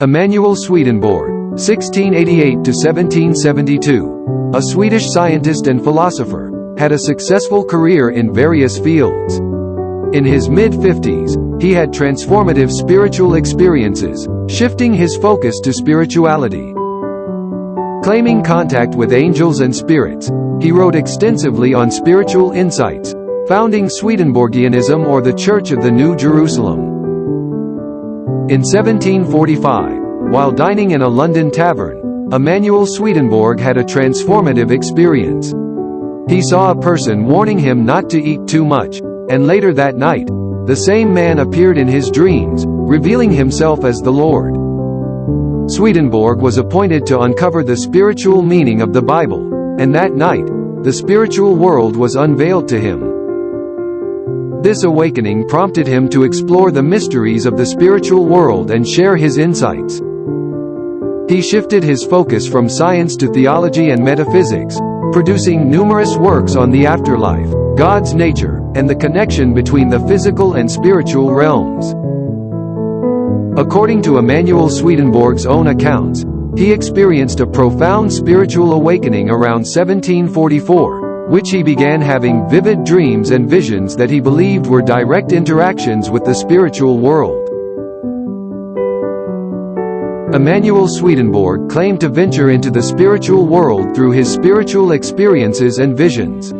Emanuel Swedenborg, 1688–1772, a Swedish scientist and philosopher, had a successful career in various fields. In his mid-50s, he had transformative spiritual experiences, shifting his focus to spirituality. Claiming contact with angels and spirits, he wrote extensively on spiritual insights, founding Swedenborgianism, or the Church of the New Jerusalem. In 1745, while dining in a London tavern, Emanuel Swedenborg had a transformative experience. He saw a person warning him not to eat too much, and later that night, the same man appeared in his dreams, revealing himself as the Lord. Swedenborg was appointed to uncover the spiritual meaning of the Bible, and that night, the spiritual world was unveiled to him. This awakening prompted him to explore the mysteries of the spiritual world and share his insights. He shifted his focus from science to theology and metaphysics, producing numerous works on the afterlife, God's nature, and the connection between the physical and spiritual realms. According to Emanuel Swedenborg's own accounts, he experienced a profound spiritual awakening around 1744, which he began having vivid dreams and visions that he believed were direct interactions with the spiritual world. Emanuel Swedenborg claimed to venture into the spiritual world through his spiritual experiences and visions.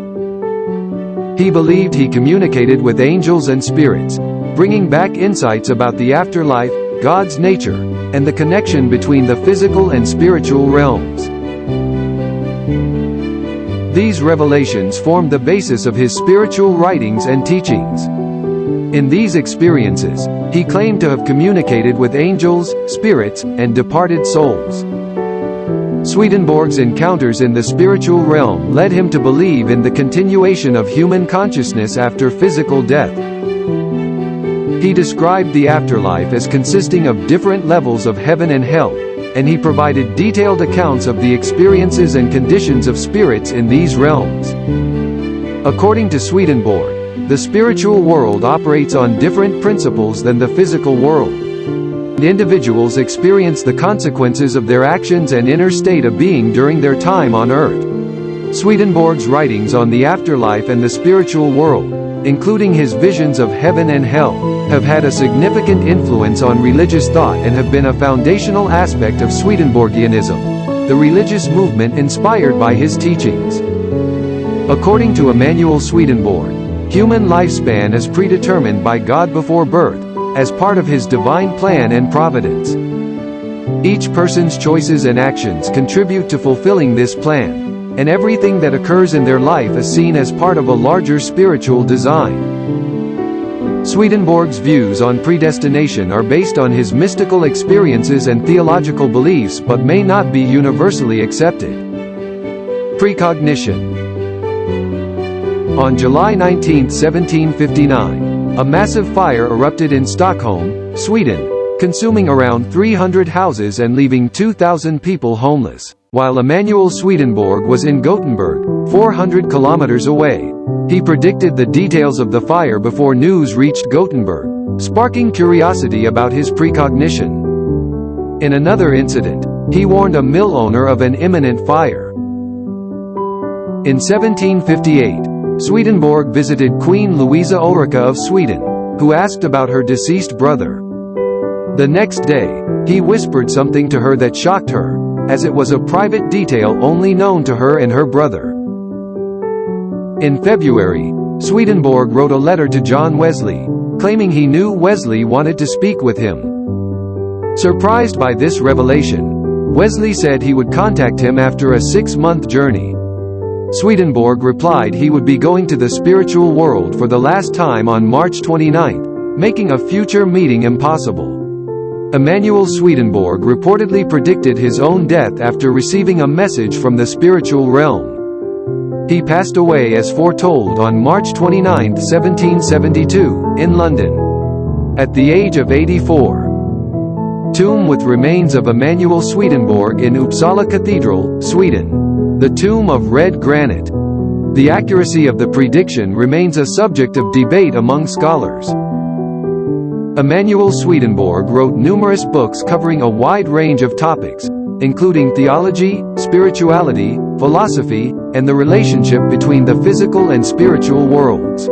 He believed he communicated with angels and spirits, bringing back insights about the afterlife, God's nature, and the connection between the physical and spiritual realms. These revelations formed the basis of his spiritual writings and teachings. In these experiences, he claimed to have communicated with angels, spirits, and departed souls. Swedenborg's encounters in the spiritual realm led him to believe in the continuation of human consciousness after physical death. He described the afterlife as consisting of different levels of heaven and hell, and he provided detailed accounts of the experiences and conditions of spirits in these realms. According to Swedenborg, the spiritual world operates on different principles than the physical world. Individuals experience the consequences of their actions and inner state of being during their time on earth. Swedenborg's writings on the afterlife and the spiritual world, including his visions of heaven and hell, have had a significant influence on religious thought and have been a foundational aspect of Swedenborgianism, the religious movement inspired by his teachings. According to Emanuel Swedenborg, human lifespan is predetermined by God before birth, as part of his divine plan and providence. Each person's choices and actions contribute to fulfilling this plan, and everything that occurs in their life is seen as part of a larger spiritual design. Swedenborg's views on predestination are based on his mystical experiences and theological beliefs but may not be universally accepted. Precognition. On July 19, 1759, a massive fire erupted in Stockholm, Sweden, consuming around 300 houses and leaving 2,000 people homeless. While Emanuel Swedenborg was in Gothenburg, 400 kilometers away, he predicted the details of the fire before news reached Gothenburg, sparking curiosity about his precognition. In another incident, he warned a mill owner of an imminent fire. In 1758, Swedenborg visited Queen Louisa Ulrika of Sweden, who asked about her deceased brother. The next day, he whispered something to her that shocked her, as it was a private detail only known to her and her brother. In February, Swedenborg wrote a letter to John Wesley, claiming he knew Wesley wanted to speak with him. Surprised by this revelation, Wesley said he would contact him after a 6-month journey. Swedenborg replied he would be going to the spiritual world for the last time on March 29, making a future meeting impossible. Emanuel Swedenborg reportedly predicted his own death after receiving a message from the spiritual realm. He passed away as foretold on March 29, 1772, in London, at the age of 84. Tomb with remains of Emanuel Swedenborg in Uppsala Cathedral, Sweden. The tomb of red granite. The accuracy of the prediction remains a subject of debate among scholars. Emanuel Swedenborg wrote numerous books covering a wide range of topics, including theology, spirituality, philosophy, and the relationship between the physical and spiritual worlds.